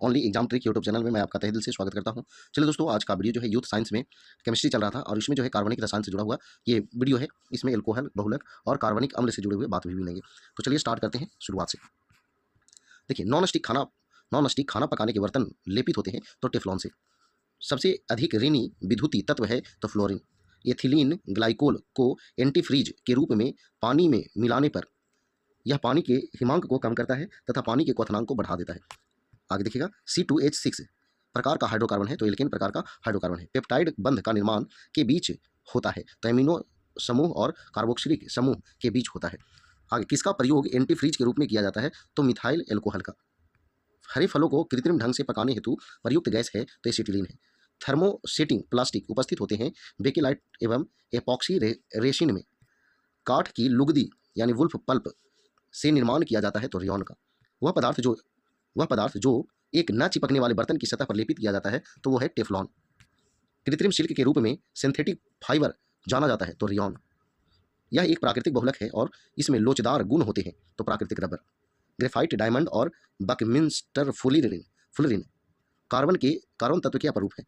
Only exam trick YouTube channel में मैं आपका तहे दिल से स्वागत करता हूं। चलिए दोस्तों, आज का वीडियो जो है यूथ साइंस में केमिस्ट्री चल रहा था और इसमें जो है कार्बनिक रसायन से जुड़ा हुआ ये वीडियो है। इसमें एल्कोहल, बहुलक और कार्बनिक अम्ल से जुड़े हुए बात भी मिलेंगे। तो चलिए स्टार्ट करते हैं शुरुआत से। देखिए, नॉन स्टिक खाना पकाने के बर्तन लेपित होते हैं तो टेफ्लॉन से। सबसे अधिक ऋणी विद्युतीय तत्व है तो फ्लोरीन। एथिलीन ग्लाइकोल को एंटीफ्रीज के रूप में पानी में मिलाने पर यह पानी के हिमांक को कम करता है तथा पानी के क्वथनांक को बढ़ा देता है। आगे देखिएगा, C2H6 प्रकार का हाइड्रोकार्बन है तो एल्केन प्रकार का हाइड्रोकार्बन है। पेप्टाइड बंध का निर्माण के बीच होता है तो एमिनो समूह और कार्बोक्सिलिक समूह के बीच होता है। आगे, किसका प्रयोग एंटीफ्रीज के रूप में किया जाता है तो मिथाइल एल्कोहल का। हरे फलों को कृत्रिम ढंग से पकाने हेतु प्रयुक्त गैस है तो एसिटिलीन है। थर्मोसेटिंग प्लास्टिक उपस्थित होते हैं बेकेलाइट एवं एपॉक्सी रेसिन में। काठ की लुगदी यानी वुल्फ पल्प से निर्माण किया जाता है तो रेयॉन का। वह पदार्थ जो एक न चिपकने वाले बर्तन की सतह पर लेपित किया जाता है तो वो है टेफ्लॉन। कृत्रिम सिल्क के रूप में सिंथेटिक फाइबर जाना जाता है तो रेयॉन। यह एक प्राकृतिक बहुलक है और इसमें लोचदार गुण होते हैं तो प्राकृतिक रबर। ग्रेफाइट, डायमंड और बकमिंस्टर फुलरिन कार्बन तत्व के अपरूप है।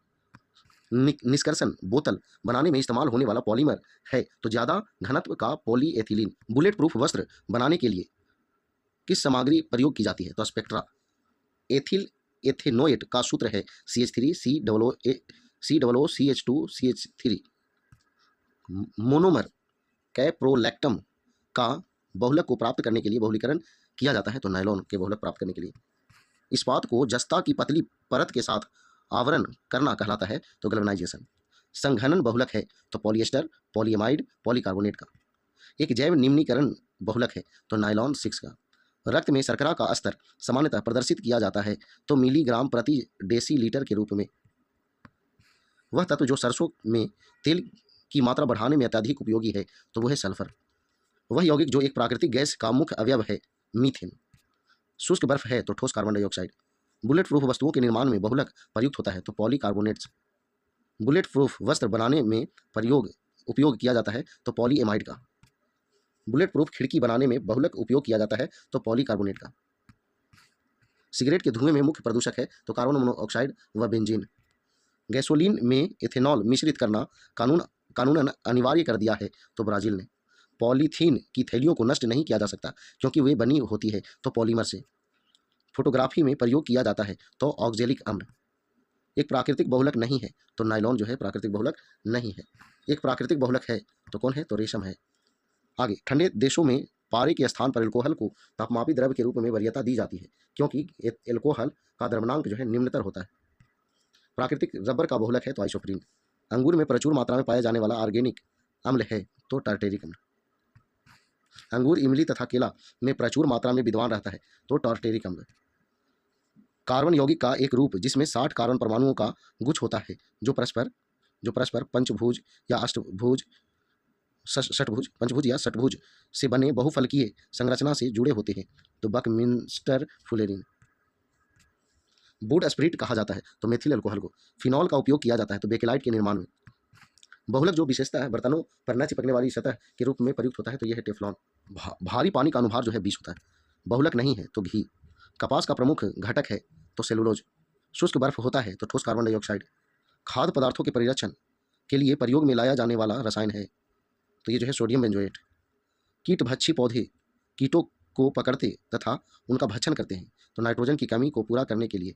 निष्कर्षण, बोतल बनाने में इस्तेमाल होने वाला पॉलीमर है तो ज़्यादा घनत्व का पॉलीएथिलीन। बुलेट प्रूफ वस्त्र बनाने के लिए किस सामग्री प्रयोग की जाती है तो स्पेक्ट्रा। एथिल एथेनोएट का सूत्र है CH3COOCH2CH3। मोनोमर कैप्रोलैक्टम का बहुलक को प्राप्त करने के लिए बहुलीकरण किया जाता है तो नायलॉन के बहुलक प्राप्त करने के लिए। इस्पात को जस्ता की पतली परत के साथ आवरण करना कहलाता है तो गैल्वेनाइजेशन। संघनन बहुलक है तो पॉलिएस्टर, पॉलीएमाइड, पॉलीकार्बोनेट का। एक जैव निम्नीकरण बहुलक है तो नायलॉन 6 का। रक्त में शर्करा का स्तर सामान्यतः प्रदर्शित किया जाता है तो मिलीग्राम प्रति डेसीलीटर के रूप में। वह तत्व जो सरसों में तेल की मात्रा बढ़ाने में अत्यधिक उपयोगी है तो वह है सल्फर। वह यौगिक जो एक प्राकृतिक गैस का मुख्य अवयव है मीथेन। शुष्क बर्फ है तो ठोस कार्बन डाइऑक्साइड। बुलेट प्रूफ वस्तुओं के निर्माण में बहुलक प्रयुक्त होता है तो पॉलीकार्बोनेट्स। बुलेट प्रूफ वस्त्र बनाने में उपयोग किया जाता है तो पॉलीएमाइड का। बुलेट प्रूफ खिड़की बनाने में बहुलक उपयोग किया जाता है तो पॉलीकार्बोनेट का। सिगरेट के धुएं में मुख्य प्रदूषक है तो कार्बन मोनोऑक्साइड व बेंजीन। गैसोलीन में एथेनॉल मिश्रित करना कानूनन अनिवार्य कर दिया है तो ब्राज़ील ने। पॉलीथीन की थैलियों को नष्ट नहीं किया जा सकता क्योंकि वे बनी होती है तो पॉलीमर से। फोटोग्राफी में प्रयोग किया जाता है तो ऑक्जेलिक अम्ल। एक प्राकृतिक बहुलक नहीं है तो नायलॉन जो है प्राकृतिक बहुलक नहीं है। एक प्राकृतिक बहुलक है तो कौन है तो रेशम है। आगे, ठंडे देशों में पारे के स्थान पर एल्कोहल को तापमापी द्रव्य के रूप में वरीयता दी जाती है क्योंकि एल्कोहल का द्रव्यमांक जो है निम्नतर होता है। प्राकृतिक रबर का बहुलक है तो आइसोप्रीन। अंगूर में प्रचुर मात्रा में पाया जाने वाला ऑर्गेनिक अम्ल है तो टार्टेरिक अम्ल। अंगूर, इमली तथा केला में प्रचुर मात्रा में विद्यमान रहता है तो टार्टेरिक अम्ल। कार्बन यौगिक का एक रूप जिसमें 60 कार्बन परमाणुओं का गुच्छ होता है जो परस्पर पंचभुज या अष्टभुज पंचभुज या षटभुज से बने बहुफलकीय संरचना से जुड़े होते हैं तो बकमिंस्टर फुलेरिन। वुड स्प्रिट कहा जाता है तो मेथिल अल्कोहल को। फिनॉल का उपयोग किया जाता है तो बेकेलाइट के निर्माण में। बहुलक जो विशेषता है बर्तनों पर न चिपकने वाली सतह के रूप में प्रयुक्त होता है तो यह है टेफ्लॉन। भारी पानी का अनुभार जो है 20 होता है। बहुलक नहीं है तो घी। कपास का प्रमुख घटक है तो सेलुलोज। शुष्क बर्फ होता है तो ठोस कार्बन डाइऑक्साइड। खाद्य पदार्थों के परिरक्षण के लिए प्रयोग में लाया जाने वाला रसायन है तो ये जो है सोडियम बेंजोएट। कीटभक्षी पौधे कीटों को पकड़ते तथा उनका भक्षण करते हैं तो नाइट्रोजन की कमी को पूरा करने के लिए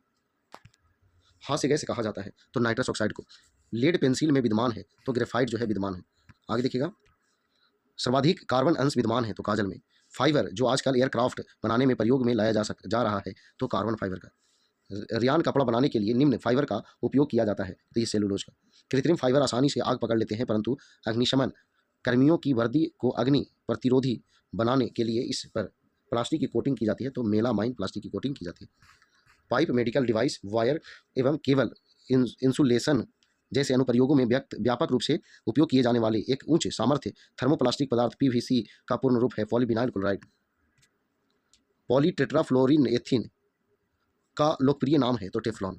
हास्य गैस कहा जाता है तो नाइट्रस ऑक्साइड को। लेड पेंसिल में विद्यमान है तो ग्रेफाइट जो है विद्यमान है। आगे देखिएगा, सर्वाधिक कार्बन अंश विद्यमान है तो काजल में। फाइबर जो आजकल एयरक्राफ्ट बनाने में प्रयोग में लाया जा रहा है तो कार्बन फाइबर का। रियान कपड़ा बनाने के लिए निम्न फाइबर का उपयोग किया जाता है तो ये सेलुलोज का। कृत्रिम फाइबर आसानी से आग पकड़ लेते हैं परंतु अग्निशमन कर्मियों की वर्दी को अग्नि प्रतिरोधी बनाने के लिए इस पर प्लास्टिक की कोटिंग की जाती है तो मेलामाइन प्लास्टिक की कोटिंग की जाती है। पाइप, मेडिकल डिवाइस, वायर एवं केबल इंसुलेशन जैसे अनुप्रयोगों में व्यापक रूप से उपयोग किए जाने वाले एक उच्च सामर्थ्य थर्मोप्लास्टिक पदार्थ PVC का पूर्ण रूप है पॉलीविनाइल क्लोराइड। पॉलीटेट्राफ्लोरिन एथिन का लोकप्रिय नाम है तो टेफ्लॉन।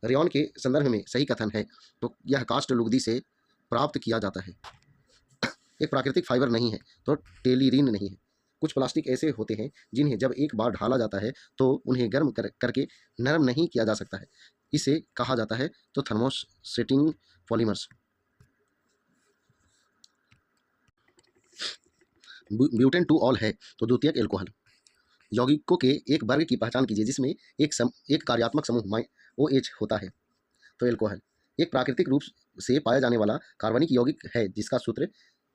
रेयॉन के संदर्भ में सही कथन है तो यह कास्ट लुगदी से प्राप्त किया जाता है। एक प्राकृतिक फाइबर नहीं है तो टेलिरिन नहीं है। कुछ प्लास्टिक ऐसे होते हैं जिन्हें जब एक बार ढाला जाता है तो उन्हें गर्म करके नरम नहीं किया जा सकता है, इसे कहा जाता है तो thermosetting polymers. Butane two all है तो द्वितीयक एल्कोहल। यौगिकों के एक वर्ग की पहचान कीजिए जिसमें एक कार्यात्मक समूह OH होता है तो एल्कोहल। एक प्राकृतिक रूप से पाया जाने वाला कार्बनिक यौगिक है जिसका सूत्र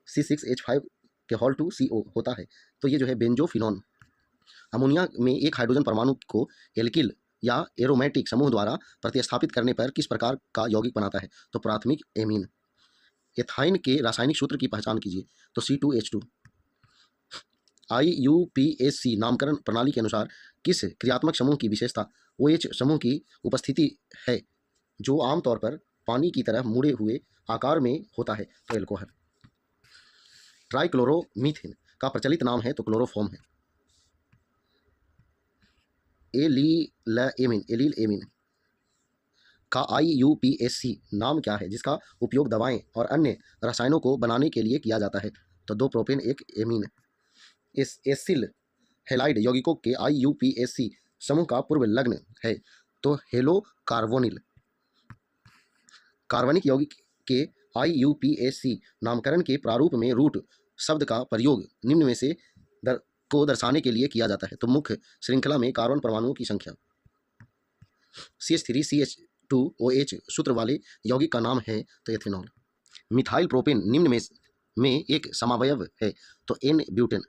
C6H5 के होल 2 CO होता है तो ये जो है बेंजोफिनोन। अमोनिया में एक हाइड्रोजन परमाणु को एल्किल या एरोमेटिक समूह द्वारा प्रतिस्थापित करने पर किस प्रकार का यौगिक बनाता है तो प्राथमिक एमीन। एथाइन के रासायनिक सूत्र की पहचान कीजिए तो C2H2। IUPAC नामकरण प्रणाली के अनुसार किस क्रियात्मक समूह की विशेषता OH समूह की उपस्थिति है जो आमतौर पर पानी की तरह मुड़े हुए आकार में होता है तो एल्कोहल। ट्राइक्लोरोमीथेन का प्रचलित नाम है तो क्लोरोफॉर्म है। एलील एमीन का IUPAC नाम क्या है जिसका उपयोग दवाएं और अन्य रसायनों को बनाने के लिए किया जाता है तो 2 प्रोपेन 1 एमीन। एसिल हेलाइड यौगिकों के IUPAC समूह का पूर्व लग्न है तो हेलो कार्बोनिल। कार्बनिक यौगिक के IUPAC नामकरण के प्रारूप में रूट शब्द का प्रयोग निम्न में से को दर्शाने के लिए किया जाता है तो मुख्य श्रृंखला में कार्बन परमाणुओं की संख्या। CH3CH2OH सूत्र वाले यौगिक का नाम है तो एथेनॉल। मिथाइल प्रोपेन निम्न में एक समावयव है तो N ब्यूटेन।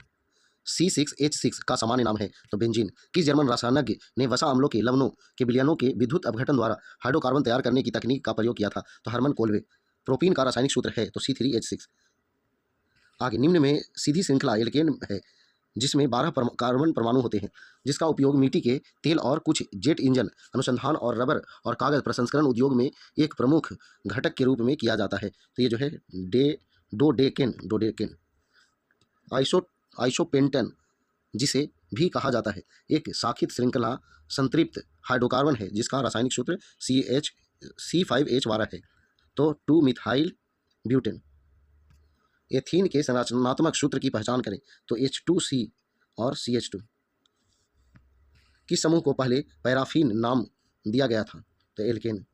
C6H6 का सामान्य नाम है तो बेंजीन। किस जर्मन रसायनज्ञ ने वसा अम्लों के लवणों के विलयनों के विद्युत अपघटन द्वारा हाइड्रोकार्बन तैयार करने की तकनीक का प्रयोग किया था तो हरमन कोल्वे। प्रोपीन का रासायनिक सूत्र है तो C3H6। आगे निम्न में सीधी श्रृंखला एल्केन है जिसमें 12 कार्बन परमाणु होते हैं जिसका उपयोग मिट्टी के तेल और कुछ जेट इंजन अनुसंधान और रबर और कागज प्रसंस्करण उद्योग में एक प्रमुख घटक के रूप में किया जाता है तो ये जो है डोडेकेन। आइसोपेंटेन जिसे भी कहा जाता है एक शाखित श्रृंखला संतृप्त हाइड्रोकार्बन है जिसका रासायनिक सूत्र C5H12 है तो 2 मिथाइल ब्यूटेन। एथीन के संरचनात्मक सूत्र की पहचान करें तो H2C और CH2। किस समूह को पहले पैराफिन नाम दिया गया था तो एल्केन।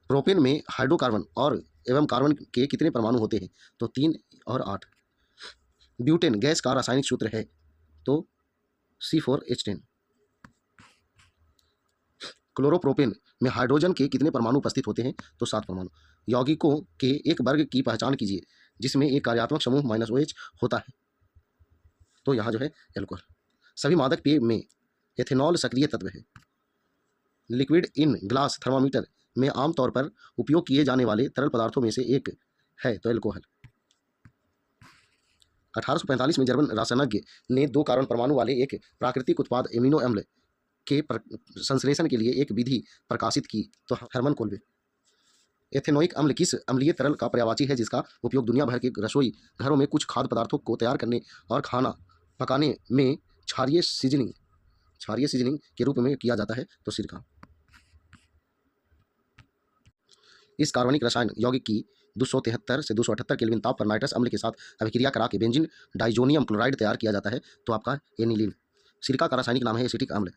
प्रोपेन में हाइड्रोकार्बन और एवं कार्बन के कितने परमाणु होते हैं तो 3 और 8। ब्यूटेन गैस का रासायनिक सूत्र है तो C4H10। क्लोरोप्रोपेन में हाइड्रोजन के कितने परमाणु उपस्थित होते हैं तो 7 परमाणु। यौगिकों के एक वर्ग की पहचान कीजिए जिसमें एक कार्यात्मक समूह OH होता है तो यहाँ जो है एल्कोहल। सभी मादक पेय में एथेनॉल सक्रिय तत्व है। लिक्विड इन ग्लास थर्मामीटर में आमतौर पर उपयोग किए जाने वाले तरल पदार्थों में से एक है तो एल्कोहल। 1845 में जर्मन रसायनज्ञ ने 2 कार्बन परमाणु वाले एक प्राकृतिक उत्पाद एमिनो अम्ल के संश्लेषण के लिए एक विधि प्रकाशित की तो हरमन कोल्वे। एथेनोइक अम्ल किस अम्लीय तरल का पर्यायवाची है जिसका उपयोग दुनिया भर के रसोई घरों में कुछ खाद्य पदार्थों को तैयार करने और खाना पकाने में क्षारीय सीजनिंग के रूप में किया जाता है तो सिरका। इस कार्बनिक रसायन यौगिक की 273 से 278 केल्विन ताप पर नाइट्रस अम्ल के साथ अभिक्रिया करा के बेंजीन डाइजोनियम क्लोराइड तैयार किया जाता है तो आपका एनिलीन। सिरका का रासायनिक नाम है एसिटिक अम्ल।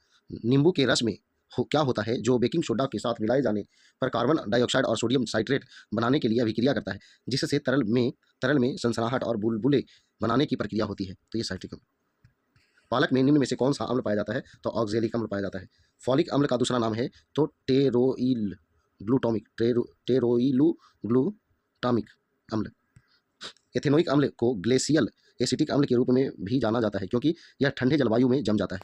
नींबू के रस में क्या होता है जो बेकिंग सोडा के साथ मिलाए जाने पर कार्बन डाइऑक्साइड और सोडियम साइट्रेट बनाने के लिए अभिक्रिया करता है जिससे तरल में सनसनाहट और बुलबुले बनाने की प्रक्रिया होती है तो ये साइट्रिक अम्ल। पालक में निम्न में से कौन सा अम्ल पाया जाता है तो ऑक्जेलिक अम्ल पाया जाता है। फॉलिक अम्ल का दूसरा नाम है तो टेरोइलुग्लूटामिक अम्ल। एथेनोइक अम्ल को ग्लेशियल एसिटिक अम्ल के रूप में भी जाना जाता है क्योंकि यह ठंडे जलवायु में जम जाता है।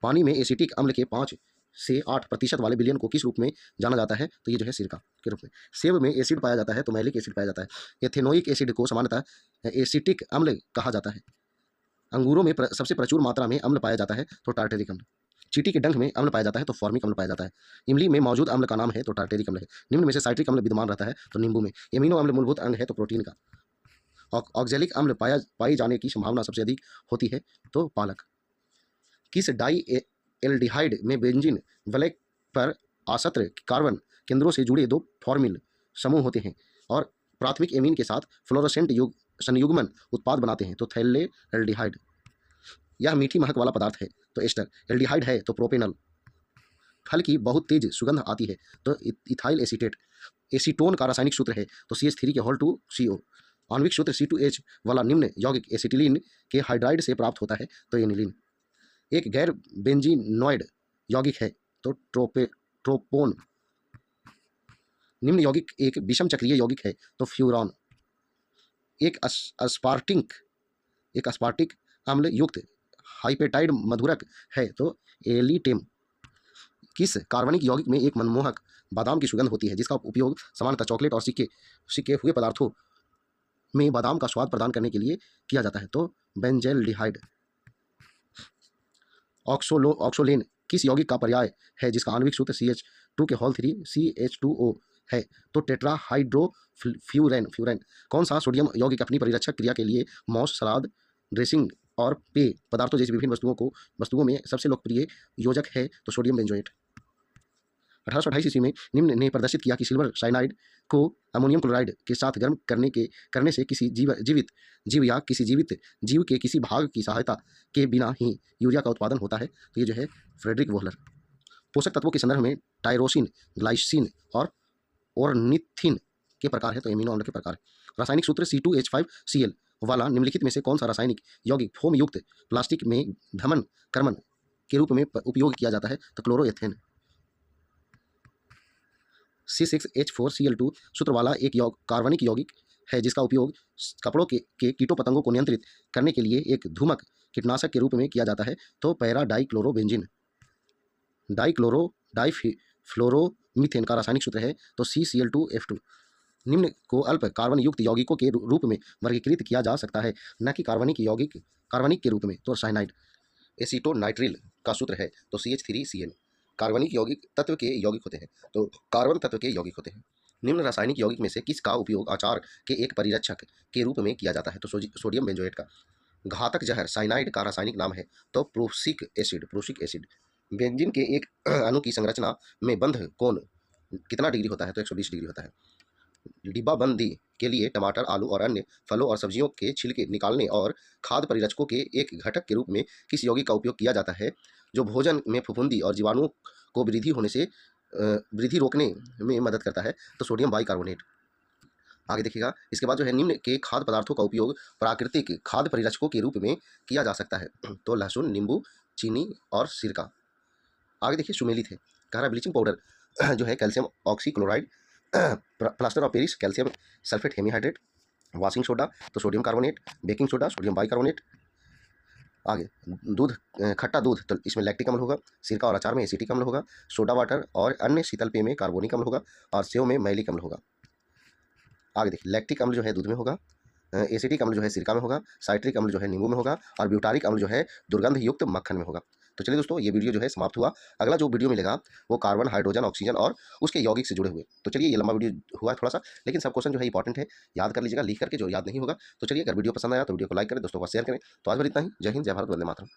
पानी में एसिटिक अम्ल के 5 से 8% वाले विलयन को किस रूप में जाना जाता है तो ये जो है सिरका के रूप में। सेब में एसिड पाया जाता है तो मैलिक एसिड पाया जाता है। एथेनोइक एसिड को सामान्यतः एसिटिक अम्ल कहा जाता है। अंगूरों में सबसे प्रचुर मात्रा में अम्ल पाया जाता है तो टार्टेरिक अम्ल। चींटी के डंक में अम्ल पाया जाता है तो फॉर्मिक अम्ल पाया जाता है। इमली में मौजूद अम्ल का नाम है तो टार्टेरिक अम्ल है। निम्न में से साइट्रिक अम्ल विद्यमान रहता है तो नींबू में। एमिनो अम्ल मूलभूत अंग है तो प्रोटीन का। ऑक्जेलिक अम्ल पाई जाने की संभावना सबसे अधिक होती है तो पालक। किस डाई एल्डिहाइड में बेंजीन वलय पर आसत्र कार्बन केंद्रों से जुड़े 2 फॉर्मिल समूह होते हैं और प्राथमिक एमीन के साथ फ्लोरोसेंट युग संयुग्मन उत्पाद बनाते हैं तो थैले एल्डिहाइड। यह मीठी महक वाला पदार्थ है तो एस्टर। एल्डिहाइड है तो प्रोपेनॉल। फल की बहुत तेज सुगंध आती है तो इथाइल एसीटेट। एसीटोन का रासायनिक सूत्र है तो CH3 के होल 2 CO। आणविक सूत्र C2H वाला निम्न यौगिक एसिटिलीन के हाइड्राइड से प्राप्त होता है तो एनिलीन। एक गैर बेंजीनॉइड यौगिक है तो ट्रोपोन। निम्न यौगिक एक विषम चक्रीय यौगिक है तो फ्यूरॉन। एक अस्पार्टिक अम्ल युक्त हाइपेटाइड मधुरक है तो एलिटेम। किस कार्बनिक यौगिक में एक मनमोहक बादाम की सुगंध होती है जिसका उपयोग सामान्यतः चॉकलेट और सिके हुए पदार्थों में बादाम का स्वाद प्रदान करने के लिए किया जाता है तो बेंजेल्डिहाइड। ऑक्सोलेन किस यौगिक का पर्याय है जिसका आणविक सूत्र CH2 के होल 3 CH2O है तो टेट्राहाइड्रोफ्यूरेन। कौन सा सोडियम यौगिक अपनी परिरक्षक क्रिया के लिए मॉस, सलाद, ड्रेसिंग और पेय पदार्थों जैसी विभिन्न वस्तुओं में सबसे लोकप्रिय योजक है तो सोडियम बेंजोएट। 1828 ईस्वी में निम्न ने प्रदर्शित किया कि सिल्वर साइनाइड को अमोनियम क्लोराइड के साथ गर्म करने से किसी जीवित जीव या किसी जीवित जीव के किसी भाग की सहायता के बिना ही यूरिया का उत्पादन होता है तो ये जो है फ्रेडरिक वोहलर। पोषक तत्वों के संदर्भ में टायरोसिन, ग्लाइसिन और ऑर्निथिन के प्रकार है तो एमिनो अम्ल के प्रकार। रासायनिक सूत्र C2H5Cl वाला निम्नलिखित में से कौन सा रासायनिक यौगिक फोम युक्त प्लास्टिक में धमन कर्मन के रूप में उपयोग किया जाता है तो क्लोरोएथेन। C6H4Cl2 सूत्र वाला एक कार्बनिक यौगिक है जिसका उपयोग कपड़ों के कीटों पतंगों को नियंत्रित करने के लिए एक धूमक कीटनाशक के रूप में किया जाता है तो पैरा डाइक्लोरोबेंजीन। डाइफ्लोरोमीथेन का रासायनिक सूत्र है तो CCl2F2। निम्न को अल्प कार्बन युक्त यौगिकों के रूप में वर्गीकृत किया जा सकता है न कि कार्बनिक के रूप में तो साइनाइड। एसीटोनाइट्रिल का सूत्र है तो CH3Cl। कार्बनिक यौगिक तत्व के यौगिक होते हैं तो कार्बन तत्व के यौगिक होते हैं। निम्न रासायनिक यौगिक में से किस का उपयोग आचार के एक परिरक्षक के रूप में किया जाता है तो सोडियम बेंजोएट का। घातक जहर साइनाइड का रासायनिक नाम है तो प्रूसिक एसिड। बेंजीन के एक अणु की संरचना में बंध कोण कितना डिग्री होता है तो 120 डिग्री होता है। डिब्बाबंदी के लिए टमाटर, आलू और अन्य फलों और सब्जियों के छिलके निकालने और खाद्य परिरक्षकों के एक घटक के रूप में किस यौगिक का उपयोग किया जाता है जो भोजन में फफूंदी और जीवाणुओं को वृद्धि रोकने में मदद करता है तो सोडियम बाइकार्बोनेट। आगे देखिएगा इसके बाद जो है निम्न के खाद्य पदार्थों का उपयोग प्राकृतिक खाद्य परिरक्षकों के रूप में किया जा सकता है तो लहसुन, नींबू, चीनी और सिरका। आगे देखिए सुमेलित है कह रहा ब्लीचिंग पाउडर जो है calcium oxychloride, plaster of Paris calcium sulphate hemihydrate, washing soda तो sodium carbonate, baking soda sodium bicarbonate. आगे दूध, खट्टा दूध तो इसमें लैक्टिक अम्ल होगा, सिरका और अचार में एसिटिक अम्ल होगा, सोडा वाटर और अन्य शीतल पेय में कार्बोनिक अम्ल होगा और सेव में मैलिक अम्ल होगा। आगे देखिए लैक्टिक अम्ल जो है दूध में होगा, एसिटिक अम्ल जो है सिरका में होगा, साइट्रिक अम्ल जो है नींबू में होगा और ब्यूटारिक अम्ल जो है दुर्गंध युक्त मक्खन में होगा। तो चलिए दोस्तों ये वीडियो जो है समाप्त हुआ। अगला जो वीडियो मिलेगा वो कार्बन, हाइड्रोजन, ऑक्सीजन और उसके यौगिक से जुड़े हुए। तो चलिए ये लंबा वीडियो हुआ थोड़ा सा, लेकिन सब क्वेश्चन जो है इंपॉर्टेंट है, याद कर लीजिएगा लिख करके, जो याद नहीं होगा। तो चलिए अगर वीडियो पसंद आया तो वीडियो को लाइक करें, दोस्तों को शेयर करें। तो आज भर इतना ही। जय हिंद, जय भारत, वंदे मातरम।